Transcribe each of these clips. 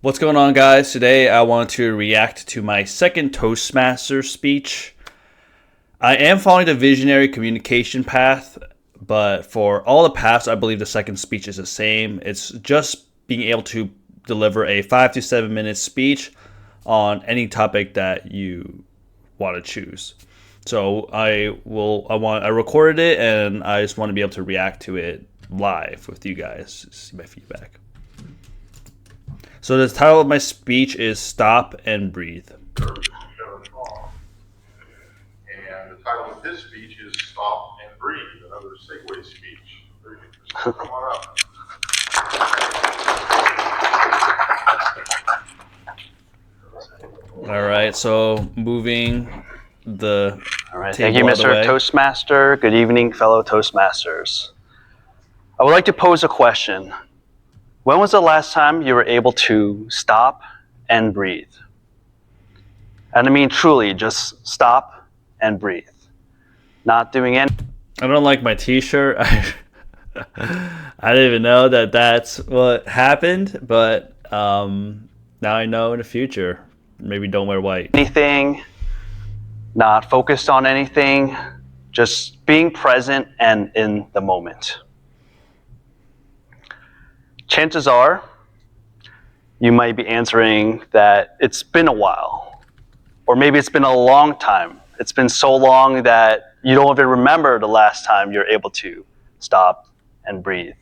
What's going on, guys? Today I want to react to my second Toastmasters speech. I am following the visionary communication path, but for all the paths, I believe the second speech is the same. It's just being able to deliver a 5 to 7 minute speech on any topic that you want to choose. So I recorded it, and I just want to be able to react to it live with you guys, see my feedback. So the title of my speech is Stop and Breathe. And the title of this speech is Stop and Breathe, another segue speech. Very interesting. Come on up. All right, so moving the All right, thank you, Mr. Toastmaster. Good evening, fellow Toastmasters. I would like to pose a question. When was the last time you were able to stop and breathe? And I mean truly, just stop and breathe. Not doing anything. I don't like my t-shirt. I didn't even know that that's what happened, but now I know in the future. Maybe don't wear white. Anything, not focused on anything, just being present and in the moment. Chances are, you might be answering that it's been a while, or maybe it's been a long time. It's been so long that you don't even remember the last time you're able to stop and breathe.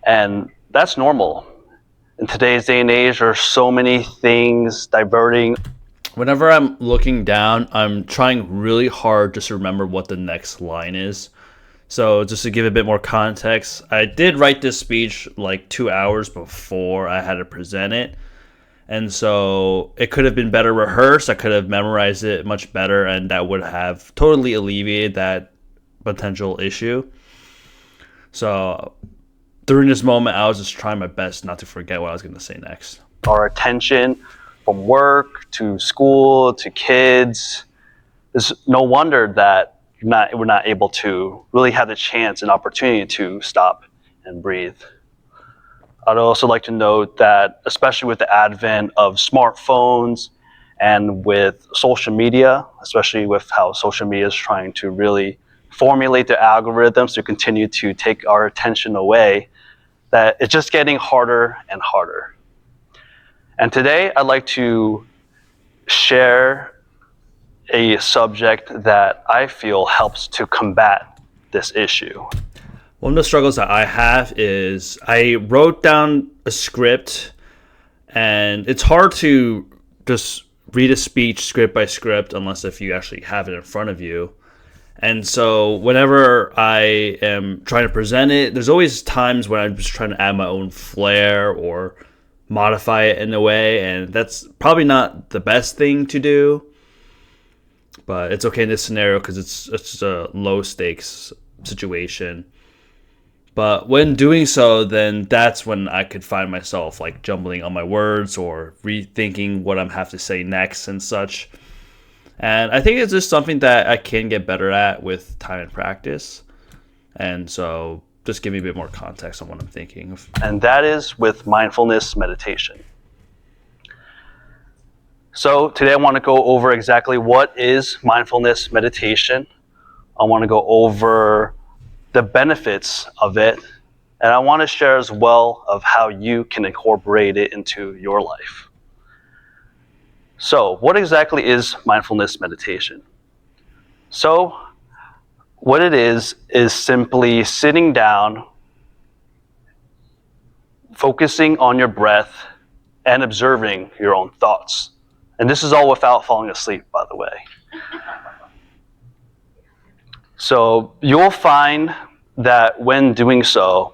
And that's normal. In today's day and age, there are so many things diverting. Whenever I'm looking down, I'm trying really hard just to remember what the next line is. So just to give a bit more context, I did write this speech like 2 hours before I had to present it. And so it could have been better rehearsed. I could have memorized it much better, and that would have totally alleviated that potential issue. So during this moment, I was just trying my best not to forget what I was going to say next. Our attention from work to school to kids. It's no wonder that we're not able to really have the chance and opportunity to stop and breathe. I'd also like to note that, especially with the advent of smartphones and with social media, especially with how social media is trying to really formulate the algorithms to continue to take our attention away, that it's just getting harder and harder. And today I'd like to share a subject that I feel helps to combat this issue. One of the struggles that I have is I wrote down a script, and it's hard to just read a speech script by script unless if you actually have it in front of you. And so whenever I am trying to present it, there's always times when I'm just trying to add my own flair or modify it in a way, and that's probably not the best thing to do. But it's okay in this scenario because it's just a low stakes situation. But when doing so, then that's when I could find myself like jumbling on my words or rethinking what I'm have to say next and such. And I think it's just something that I can get better at with time and practice. And so just give me a bit more context on what I'm thinking of. And that is with mindfulness meditation. So today I want to go over exactly what is mindfulness meditation. I want to go over the benefits of it, and I want to share as well of how you can incorporate it into your life. So what exactly is mindfulness meditation? So what it is simply sitting down, focusing on your breath, and observing your own thoughts. And this is all without falling asleep, by the way. So you'll find that when doing so,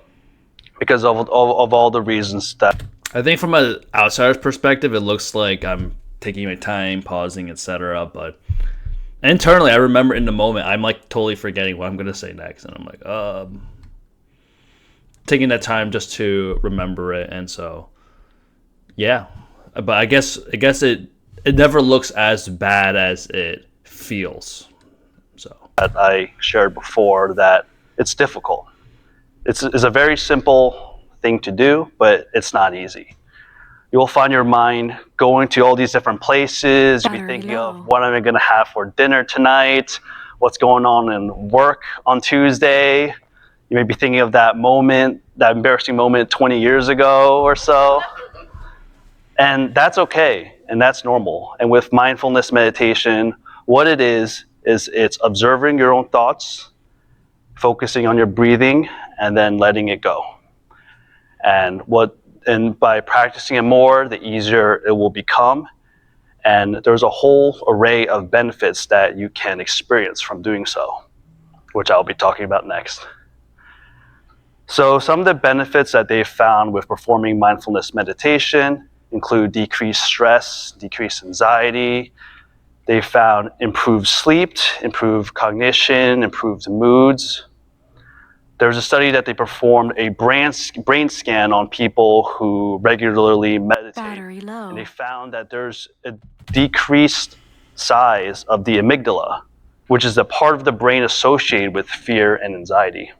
because of all the reasons that... I think from an outsider's perspective, it looks like I'm taking my time, pausing, etc. But internally, I remember in the moment, I'm like totally forgetting what I'm going to say next. And I'm like, taking that time just to remember it. And so, yeah. But I guess it never looks as bad as it feels. So that I shared before, that it's difficult. It's a very simple thing to do, but it's not easy. you'll find your mind going to all these different places. You'll be Battery thinking low. of what am I going to have for dinner tonight, what's going on in work on Tuesday. You may be thinking of that moment, that embarrassing moment 20 years ago or so. And that's okay, and that's normal. And with mindfulness meditation, what it is it's observing your own thoughts, focusing on your breathing, and then letting it go. And by practicing it more, the easier it will become. And there's a whole array of benefits that you can experience from doing so, which I'll be talking about next. So some of the benefits that they've found with performing mindfulness meditation include decreased stress, decreased anxiety. They found improved sleep, improved cognition, improved moods. There's a study that they performed a brain scan on people who regularly meditate. Battery low. And they found that there's a decreased size of the amygdala, which is the part of the brain associated with fear and anxiety.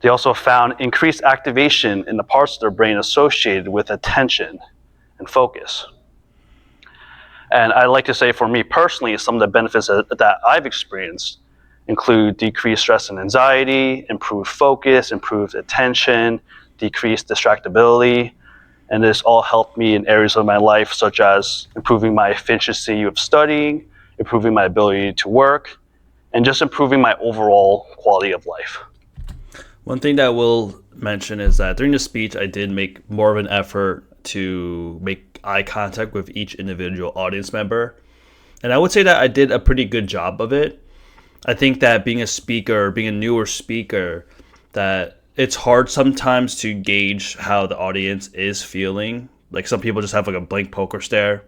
They also found increased activation in the parts of their brain associated with attention and focus. And I like to say, for me personally, some of the benefits that I've experienced include decreased stress and anxiety, improved focus, improved attention, decreased distractibility. And this all helped me in areas of my life, such as improving my efficiency of studying, improving my ability to work, and just improving my overall quality of life. One thing that I will mention is that during the speech, I did make more of an effort to make eye contact with each individual audience member. And I would say that I did a pretty good job of it. I think that being a newer speaker, that it's hard sometimes to gauge how the audience is feeling. Like, some people just have like a blank poker stare.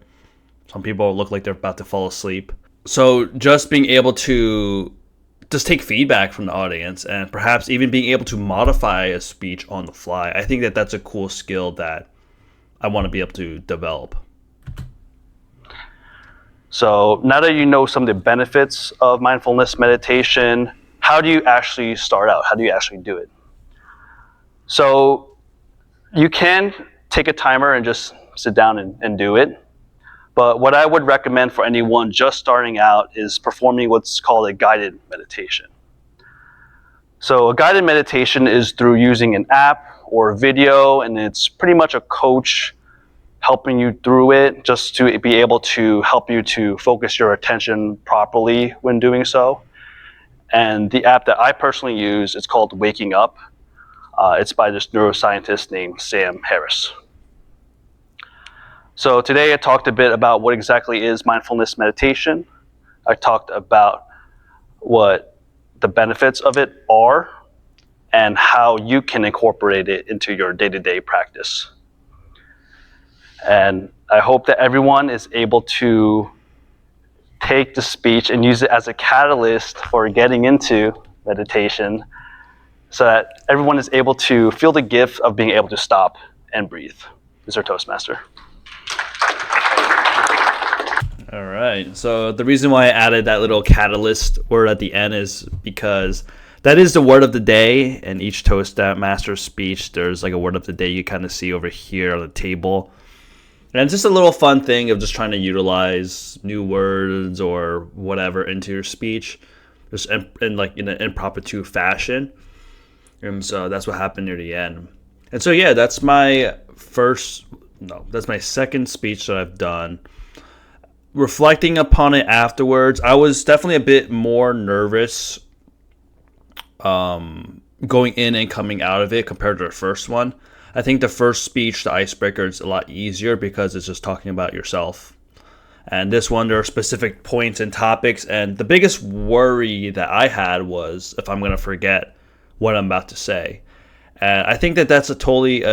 Some people look like they're about to fall asleep. So just being able to just take feedback from the audience, and perhaps even being able to modify a speech on the fly, I think that that's a cool skill that I want to be able to develop. So now that you know some of the benefits of mindfulness meditation, how do you actually start out? How do you actually do it? So you can take a timer and just sit down and do it. But what I would recommend for anyone just starting out is performing what's called a guided meditation. So a guided meditation is through using an app or a video, and it's pretty much a coach helping you through it, just to be able to help you to focus your attention properly when doing so. And the app that I personally use, it's called Waking Up. It's by this neuroscientist named Sam Harris. So today I talked a bit about what exactly is mindfulness meditation. I talked about what the benefits of it are and how you can incorporate it into your day-to-day practice. And I hope that everyone is able to take the speech and use it as a catalyst for getting into meditation, so that everyone is able to feel the gift of being able to stop and breathe. This is our Toastmaster. All right. So the reason why I added that little catalyst word at the end is because that is the word of the day. In each Toastmaster speech, there's like a word of the day you kind of see over here on the table. And it's just a little fun thing of just trying to utilize new words or whatever into your speech, just in like in an impromptu fashion. And so that's what happened near the end. And so yeah, that's my second speech that I've done. Reflecting upon it afterwards, I was definitely a bit more nervous going in and coming out of it compared to the first one. I think the first speech, the icebreaker, is a lot easier because it's just talking about yourself. And this one, there are specific points and topics. And the biggest worry that I had was if I'm going to forget what I'm about to say. And I think that that's a totally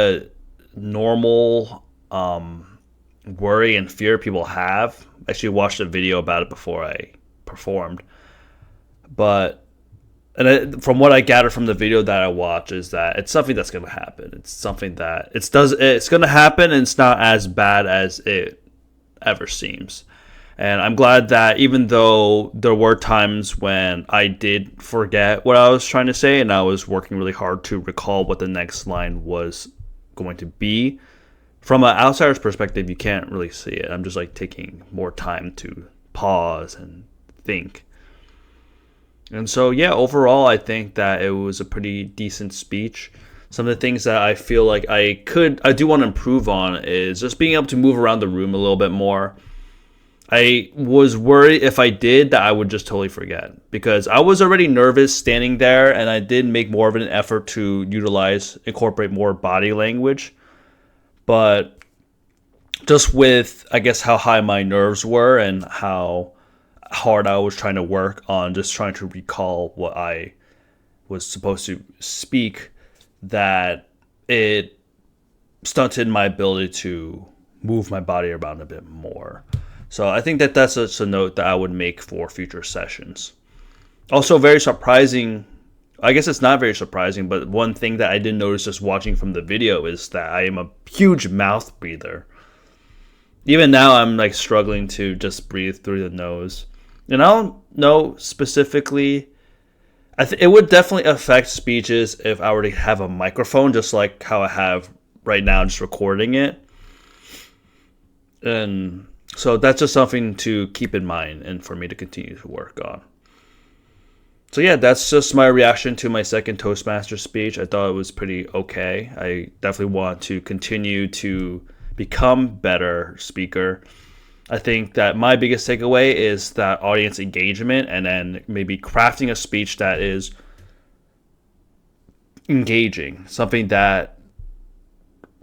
normal worry and fear people have. I actually watched a video about it before I performed. From what I gathered from the video that I watched is that it's something that's going to happen. It's something that it's going to happen, and it's not as bad as it ever seems. And I'm glad that even though there were times when I did forget what I was trying to say, and I was working really hard to recall what the next line was going to be from an outsider's perspective, you can't really see it. I'm just like taking more time to pause and think. And so, yeah, overall, I think that it was a pretty decent speech. Some of the things that I feel like I do want to improve on is just being able to move around the room a little bit more. I was worried if I did that I would just totally forget, because I was already nervous standing there, and I did make more of an effort to incorporate more body language. But just with, I guess, how high my nerves were and how hard I was trying to work on just trying to recall what I was supposed to speak, that it stunted my ability to move my body around a bit more. So I think that that's just a note that I would make for future sessions. Also, very surprising, I guess it's not very surprising, but one thing that I didn't notice just watching from the video is that I am a huge mouth breather. Even now, I'm like struggling to just breathe through the nose. And I don't know specifically, it would definitely affect speeches if I were to have a microphone, just like how I have right now, just recording it. And so that's just something to keep in mind and for me to continue to work on. So yeah, that's just my reaction to my second Toastmasters speech. I thought it was pretty okay. I definitely want to continue to become better speaker. I think that my biggest takeaway is that audience engagement, and then maybe crafting a speech that is engaging. Something that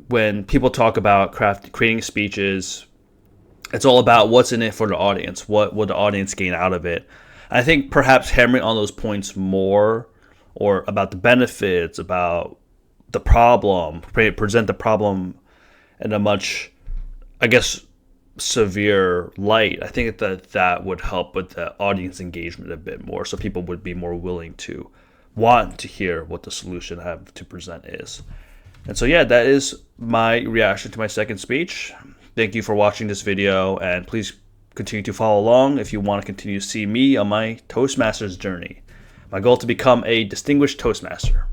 when people talk about creating speeches, it's all about what's in it for the audience. What will the audience gain out of it? I think perhaps hammering on those points more, or about the benefits, about the problem, present the problem in a much, I guess, severe light. I think that would help with the audience engagement a bit more, so people would be more willing to want to hear what the solution I have to present is. And so yeah, that is my reaction to my second speech. Thank you for watching this video, and please continue to follow along if you want to continue to see me on my Toastmasters journey. My goal to become a distinguished Toastmaster.